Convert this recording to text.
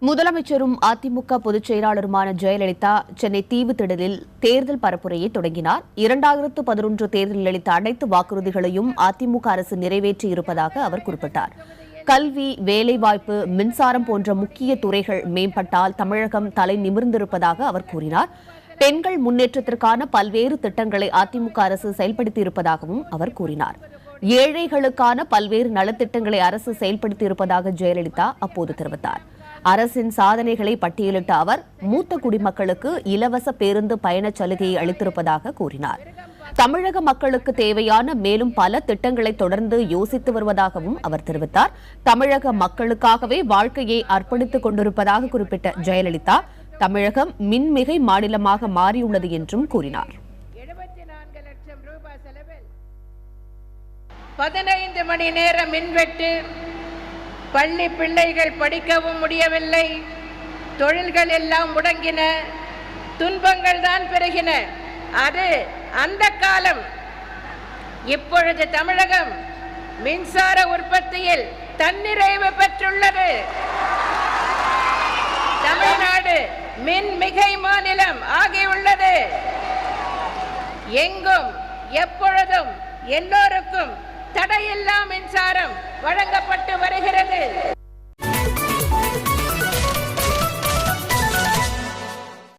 முதலமைச்சரும் அதிமுக பொதுச் செயலாளருமான ஜெயலலிதா சென்னை தீவுத்திடலில் தேர்தல் பரப்புரையை தொடங்கினார். 2011 தேர்தலில் அளித்த அனைத்து வாக்குறுதிகளையும் அதிமுக அரசு நிறைவேற்றியிருப்பதாக அவர் குறிப்பிட்டார். கல்வி, வேலைவாய்ப்பு, மின்சாரம் போன்ற முக்கிய துறைகள் மேம்பட்டால் தமிழகம் தலை நிமிர்ந்திருப்பதாக அவர் கூறினார். பெண்கள் முன்னேற்றத்திற்கான பல்வேறு திட்டங்களை அதிமுக அரசு செயல்படுத்தியிருப்பதாகவும் அவர் கூறினார். ஏழைகளுக்கான பல்வேறு நலத்திட்டங்களை அரசு செயல்படுத்தியிருப்பதாக ஜெயலலிதா அப்போது தெரிவித்தார். அரசின் சாதனைகளை பட்டியலிட்ட அவர் மூத்த குடிமக்களுக்கு இலவச பேருந்து பயணச் சலுகையை அளித்திருப்பதாக கூறினார். தமிழக மக்களுக்கு தேவையான மேலும் பல திட்டங்களை தொடர்ந்து யோசித்து வருவதாகவும் அவர் தெரிவித்தார். தமிழக மக்களுக்காகவே வாழ்க்கையை அர்ப்பணித்துக் கொண்டிருப்பதாக குறிப்பிட்ட ஜெயலலிதா தமிழகம் மின்மிகை மாநிலமாக மாறியுள்ளது என்றும் கூறினார். 15 மணி நேர மின்வெட்டு, பள்ளி பிள்ளைகள் படிக்கவும் முடியவில்லை, தொழில்கள் எல்லாம் முடங்கின, துன்பங்கள் தான் பெருகின. அது அந்த காலம். இப்பொழுது தமிழகம் மின்சார உற்பத்தியில் தன்னிறைவு பெற்றுள்ளது. தமிழ்நாடு மின்மிகை மாநிலம் ஆகியுள்ளது. எங்கும் எப்பொழுதும் எல்லோருக்கும் தடையில்லா மின்சாரம் வழங்கப்பட்டு வருகிறது.